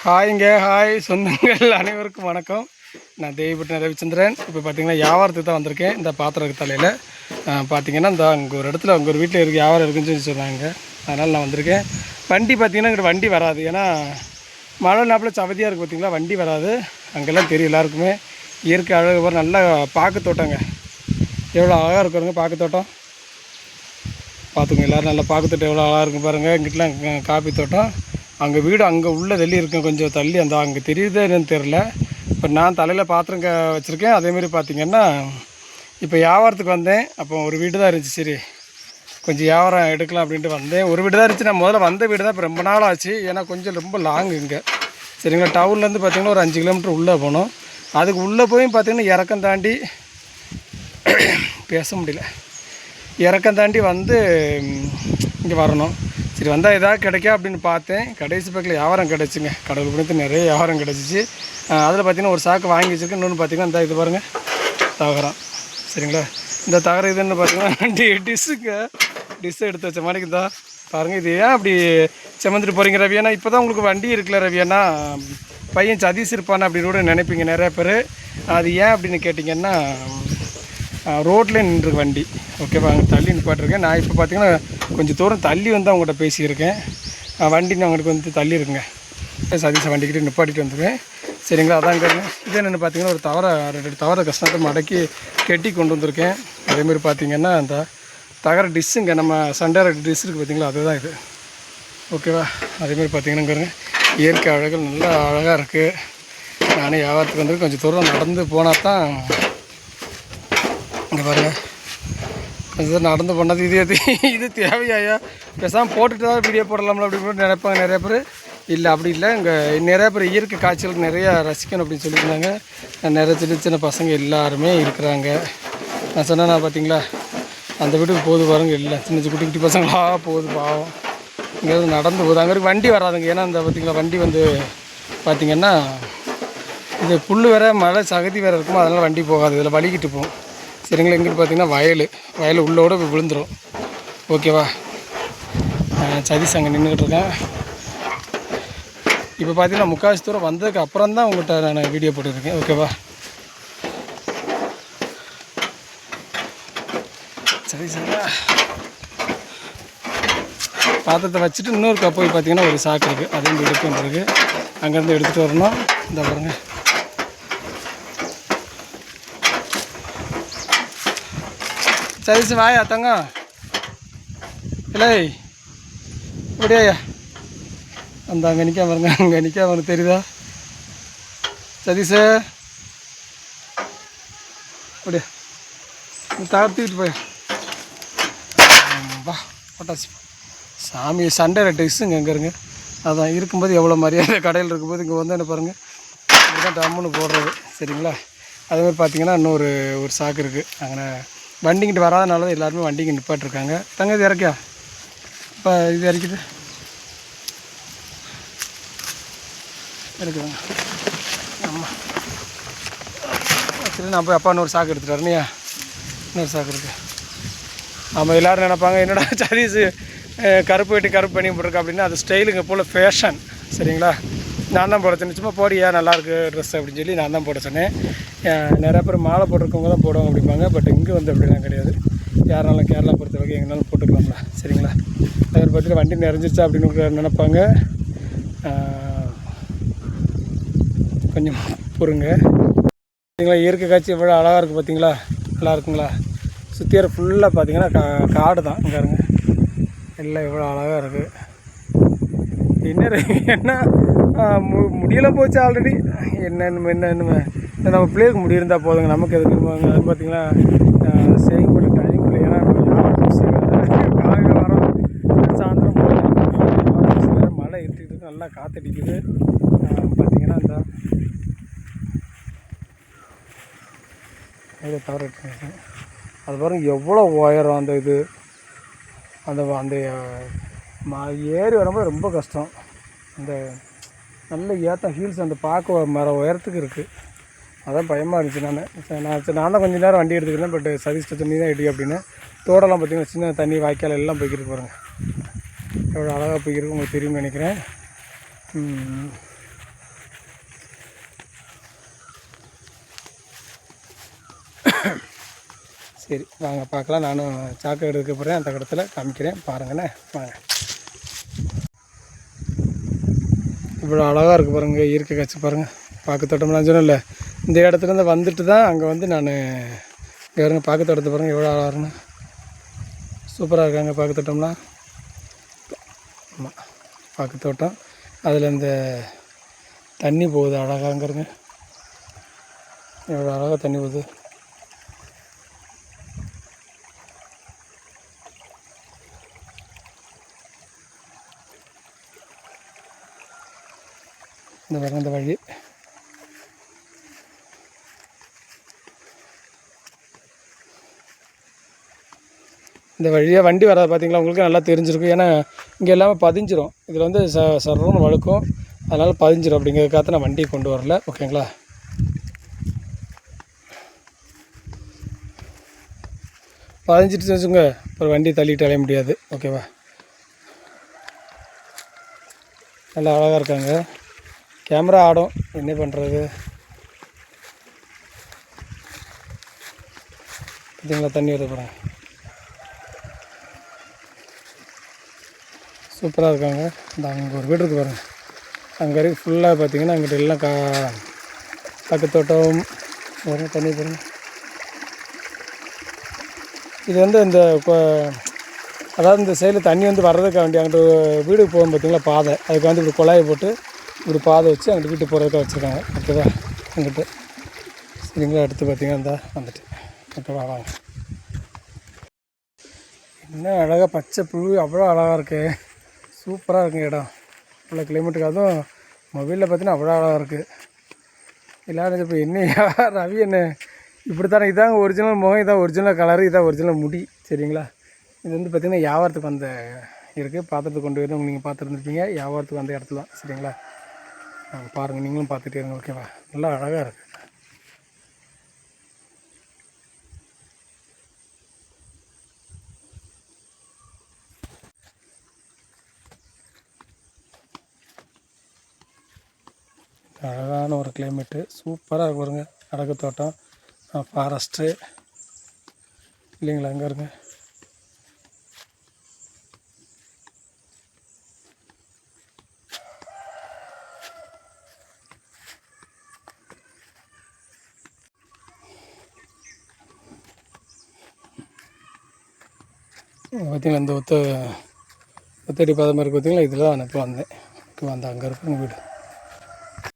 ஹாய்ங்க, hi சொந்தங்கள் அனைவருக்கும் வணக்கம். நான் தேவிப்பட்டினம் ரவிச்சந்திரன். இப்போ பார்த்தீங்கன்னா வியாபாரத்துக்கு தான் வந்திருக்கேன். இந்த பாத்திரம் தலையில் பார்த்தீங்கன்னா இந்த அங்கே ஒரு இடத்துல அங்கே ஒரு வீட்டில் இருக்குது வியாபாரம் இருக்குன்னு சொல்லி சொன்னாங்க. அதனால் நான் வந்திருக்கேன். வண்டி பார்த்தீங்கன்னா இங்கே வண்டி வராது, ஏன்னா மழை நாப்பில் சவதியாக இருக்குது. பார்த்தீங்களா, வண்டி வராது. அங்கெல்லாம் தெரியும் எல்லாருக்குமே. இயற்கை அழகு பாரு, நல்லா பாக்கு தோட்டங்க, எவ்வளோ அழகாக இருக்குங்க பாக்கு தோட்டம். பார்த்துங்க எல்லோரும் நல்லா பாக்கு தோட்டம் எவ்வளோ அழகாக இருக்கும் பாருங்கள். இங்கிட்டலாம் காப்பி தோட்டம். அங்கே வீடு அங்கே உள்ள தள்ளி இருக்கும், கொஞ்சம் தள்ளி அந்த அங்கே தெரியுதே என்னன்னு தெரில. இப்போ நான் தலையில் பாத்திரம் வச்சுருக்கேன். அதேமாரி பார்த்திங்கன்னா இப்போ வியாபாரத்துக்கு வந்தேன். அப்போ ஒரு வீடு தான் இருந்துச்சு, சரி கொஞ்சம் வியாபாரம் எடுக்கலாம் அப்படின்ட்டு வந்தேன். ஒரு வீடு தான் இருந்துச்சு. நான் முதல்ல வந்த வீடு தான் இப்போ ரொம்ப நாள் ஆச்சு, ஏன்னா கொஞ்சம் ரொம்ப லாங் இங்கே. சரிங்களா, டவுன்லேருந்து பார்த்திங்கன்னா ஒரு 5 கிலோமீட்டர் உள்ளே போகணும். அதுக்கு உள்ளே போய் பார்த்திங்கன்னா இறக்கம் தாண்டி பேச முடியல, இறக்கம் தாண்டி வந்து இங்கே வரணும். சரி வந்தால் எதாவது கிடைக்கா அப்படின்னு பார்த்தேன். கடைசி பக்கத்தில் வியாபாரம் கிடச்சிங்க. கடவுள் புண்ணியத்து நிறைய வியாபாரம் கிடச்சிச்சு. அதில் பார்த்திங்கன்னா ஒரு சாக்கு வாங்கி வச்சுருக்கேன். இன்னொன்று பார்த்திங்கன்னா இந்த இது பாருங்கள், தகரம். சரிங்களா, இந்த தகரம் இதுன்னு பார்த்திங்கன்னா டிஷ்ஷு எடுத்து வச்ச மாதிரிக்கு தான் பாருங்கள். இது ஏன் அப்படி செமந்துட்டு போகிறீங்க ரவியானா? இப்போ தான் உங்களுக்கு வண்டி இருக்குல்ல ரவியானா, பையன் சதீஷ் இருப்பானே அப்படின்னு கூட நினைப்பீங்க நிறைய பேர். அது ஏன் அப்படின்னு கேட்டிங்கன்னா, ரோட்டில் நின்றுருக்கு வண்டி. ஓகேவா, அங்கே தள்ளி நிப்பாட்டிருக்கேன். நான் இப்போ பார்த்திங்கன்னா கொஞ்சம் தூரம் தள்ளி வந்து அவங்கள்ட்ட பேசியிருக்கேன். வண்டி அவங்களுக்கு வந்து தள்ளி இருக்குங்க. சதீஷை வண்டிக்கிட்டே நிப்பாட்டிட்டு வந்துடுவேன். சரிங்களா, அதாங்க. இது என்னென்னு பார்த்தீங்கன்னா ஒரு ரெண்டு தவற கஷ்டத்தை மடக்கி கெட்டி கொண்டு வந்திருக்கேன். அதேமாதிரி பார்த்திங்கன்னா அந்த தகர டிஷ்ஷுங்க, நம்ம சண்டே டிஷ் இருக்குது பார்த்திங்களா, அதுதான் இது. ஓகேவா, அதேமாதிரி பார்த்திங்கன்னா இயற்கை அழகுகள் நல்லா அழகாக இருக்குது. நானே வியாபாரத்துக்கு வந்து கொஞ்சம் தூரம் நடந்து போனால் தான் இங்கே பாருங்கள், கொஞ்சம் நடந்து போனது இது தேவையா, பேசாமல் போட்டுட்டு தான் வீடியோ போடலாம்ல அப்படின்னு நினைப்பாங்க நிறைய பேர். இல்லை அப்படி இல்லை, இங்கே நிறைய பேர் இயற்கை காட்சிகளுக்கு நிறையா ரசிக்கணும் அப்படின்னு சொல்லியிருந்தாங்க. நிறைய சின்ன சின்ன பசங்க எல்லாருமே இருக்கிறாங்க. நான் சொன்னேன்னா பார்த்தீங்களா, அந்த வீட்டுக்கு போகுது பாருங்கள், இல்லை சின்ன குட்டி குட்டி பசங்களாக போகுது பாவம். இங்கே நடந்து போகுது. அங்கே வண்டி வராதுங்க, ஏன்னா இந்த பார்த்திங்களா வண்டி வந்து பார்த்திங்கன்னா இது புல் வேறு மழை சகதி வேறு இருக்கும், அதனால் வண்டி போகாது, இதில் வலிக்கிட்டு போகும். சரிங்களா, எங்கிட்ட பார்த்திங்கன்னா வயல் உள்ளோட போய் விழுந்துடும். ஓகேவா, சதீஷ் அங்கே நின்றுக்கிட்டு இருக்கேன். இப்போ பார்த்திங்கன்னா முக்கால்வாசி தூரம் வந்ததுக்கு அப்புறம் தான் உங்கள்கிட்ட நான் வீடியோ போட்டுருக்கேன். ஓகேவா, சதீஷ் பாத்திரத்தை வச்சுட்டு இன்னொரு போய் பார்த்திங்கன்னா ஒரு சாக்கு இருக்குது, அதையும் எடுத்து வந்துருக்கு. அங்கேருந்து எடுத்துகிட்டு வரணும். இந்த பாருங்கள், சதீஷ் வாயா தங்க, இல்லை இப்படியா அந்த அங்கே நிற்காம பாருங்க, அங்கே நிற்காம அவனுக்கு தெரியுதா சதீஷ்? அப்படியா தகர்த்திக்கிட்டு போய் வா பட்டாசு சாமி. சண்டே டிஷ்ஷுங்க இங்கே இருங்க, அதான் இருக்கும்போது எவ்வளோ மரியாதை. கடையில் இருக்கும்போது இங்கே வந்து என்ன பாருங்கள், இப்படிதான் டம்முன்னு போடுறது. சரிங்களா, அதேமாதிரி பார்த்திங்கன்னா இன்னொரு சாக்கு இருக்குது. அங்கே வண்டிங்கிட்டு வராதனால தான் எல்லாருமே வண்டிங்க நிப்பாட்டிருக்காங்க. தங்க இது இறக்கியா, இப்போ இது இறக்கிட்டு இருக்குதுங்க. ஆமாம், சரி நான் போய் அப்பா இன்னொரு சாக்கு எடுத்துகிட்டு வரணியா, இன்னொரு சாக்கு இருக்குது. ஆமாம், எல்லோரும் நினைப்பாங்க என்னடா சதீஷ் கருப்பு வெட்டி கருப்பு பண்ணி போட்டிருக்கா அப்படின்னா, அது ஸ்டைலுங்க போல் ஃபேஷன். சரிங்களா, நான் தான் போட சொன்னேன், சும்மா போடியா நல்லாயிருக்கு ட்ரெஸ் அப்படின்னு சொல்லி நான் தான் போட சொன்னேன். நிறையா பேர் மாலை போட்டிருக்கவங்க தான் போடுவாங்க அப்படிம்பாங்க. பட் இங்கே வந்து அப்படிலாம் கிடையாது. யாருனாலும் கேரளா பொறுத்த வரைக்கும் எங்கேனாலும் போட்டுக்கலாம்ல. சரிங்களா, அதை பார்த்துட்டு வண்டி நிறைஞ்சிருச்சா அப்படின்னு நினைப்பாங்க. கொஞ்சம் பொறுங்க. பார்த்தீங்களா, இயற்கை காட்சி எவ்வளோ அழகாக இருக்குது பார்த்தீங்களா, நல்லா இருக்குங்களா? சுற்றியார ஃபுல்லாக பார்த்தீங்கன்னா காடு தான். இங்கே இருங்க, எல்லாம் எவ்வளோ அழகாக இருக்குது. என்ன முடியலாம் போச்சு ஆல்ரெடி. என்ன நம்ம பிள்ளைக்கு முடியிருந்தால் போதுங்க, நமக்கு எதுக்கு. அது பார்த்திங்கன்னா செய்யப்பட்ட டைம் இல்லை, ஏன்னா காலையில் வரோம், சாயந்தரம் போகிறோம், மழை இருட்டிட்டு நல்லா காற்றடிக்குது. பார்த்திங்கன்னா இந்த இதை தவற அது பாருங்க எவ்வளோ உயரம். அந்த இது அந்த ஏறி வரும்போது ரொம்ப கஷ்டம். அந்த நல்ல ஏற்றம் ஹீல்ஸ் அந்த பார்க்க மர உயரத்துக்கு இருக்குது. அதான் பயமாக இருந்துச்சு. நான் தான் கொஞ்சம் நேரம் வண்டி எடுத்துக்கிறேன். பட் சதீஷ் தண்ணி தான் எடி அப்படின்னு தோடெல்லாம் பார்த்திங்கன்னா சின்ன தண்ணி வாய்க்கால் எல்லாம் போய்க்கிட்டு பாருங்கள், எவ்வளோ அழகாக போய்க்கிருக்கு உங்களுக்கு தெரியும்னு நினைக்கிறேன். சரி வாங்க பார்க்கலாம். நானும் சாக்கு எடுக்க போகிறேன், அந்த இடத்துல காமிக்கிறேன் பாருங்கண்ணே. வாங்க. இவ்வளோ அழகாக இருக்குது பாருங்கள், இயற்கை காட்சி பாருங்கள். பாக்கு தோட்டம்லாம் சொன்னேன்ல, இந்த இடத்துலேருந்து வந்துட்டு தான் அங்கே வந்து நான் இங்கே வருங்க. பாக்கு தோட்டத்தை பாருங்கள் எவ்வளோ அழகாக இருக்குன்னு, சூப்பராக இருக்காங்க பாக்கு தோட்டம்லாம். ஆமாம், பாக்கு தோட்டம். அதில் இந்த தண்ணி போகுது அழகாங்கிறங்க, எவ்வளோ அழகாக தண்ணி போகுது. இந்த பாருங்க இந்த வழி, இந்த வழியாக வண்டி வராது பார்த்தீங்களா, உங்களுக்கு நல்லா தெரிஞ்சிருக்கும். ஏன்னா இங்கே எல்லாமே பதிஞ்சிரும், இதில் வந்து சர்றன்னு வழுக்கும், அதனால் பதிஞ்சிரும். அப்படிங்கிறதுக்காக நான் வண்டியை கொண்டு வரல. ஓகேங்களா. பதிஞ்சிட்டு வச்சுங்க, அப்புறம் வண்டி தள்ளிட்டு அலைய முடியாது. ஓகேவா. நல்லா அழகாக இருக்காங்க. கேமரா ஆடும், என்ன பண்ணுறது. பார்த்தீங்களா தண்ணி வருது பாருங்க, சூப்பராக இருக்காங்க. இந்த அங்கே ஒரு வீடு இருக்குது பாருங்கள், அங்கே வரைக்கும் ஃபுல்லாக பார்த்தீங்கன்னா அங்கிட்ட எல்லாம் பக்கத்தோட்டம் பாருங்க, தண்ணி பாருங்க. இது வந்து இந்த அதாவது இந்த சைடில் தண்ணி வந்து வர்றதுக்காக வேண்டி அங்கிட்டு வீடுக்கு போகும் பார்த்தீங்களா பாதை, அதுக்கு வந்து இப்படி குழாயை போட்டு இப்படி பாதை வச்சு அங்கிட்டு வீட்டுக்கு போகிறதுக்காக வச்சுருக்காங்க. ஓகேவா. அங்கிட்டு சரிங்களா. அடுத்து பார்த்தீங்கன்னா இந்த வந்துட்டு ஓகேவா. வாங்க. என்ன அழகாக பச்சை புழு, அவ்வளோ அழகாக இருக்குது, சூப்பராக இருக்குங்க இடம். அவ்வளோ கிளைமேட்டுக்கு அதுவும் மொபைலில் பார்த்தீங்கன்னா அவ்வளோ அழகாக இருக்குது. எல்லோரும் இப்போ என்ன ரவி என்ன இப்படி தானே, இதாங்க ஒரிஜினல் முகம், இதான் ஒரிஜினல் கலரு, இதான் ஒரிஜினல் முடி. சரிங்களா. இது வந்து பார்த்திங்கன்னா வியாபாரத்துக்கு வந்த இருக்குது, பாத்திரத்துக்கு கொண்டு போய் நீங்கள் பார்த்துருந்துருப்பீங்க, வியாபாரத்துக்கு வந்த இடத்துல தான். சரிங்களா. பாருங்கள், நீங்களும் பார்த்துட்டே இருங்க. ஓகேவா. நல்லா அழகாக இருக்குது. அழகான ஒரு கிளைமேட்டு, சூப்பராக இருக்கு பாருங்க. அடக்கு தோட்டம், ஃபாரஸ்ட்டு இல்லைங்களா. அங்கே இருங்க. பார்த்தீங்களா இந்த ஒத்தடி பாதை மாதிரி பார்த்தீங்களா, இதில் தான் நான் இப்போ வந்தேன். வந்தேன் அங்கே இருப்பேன் வீடு.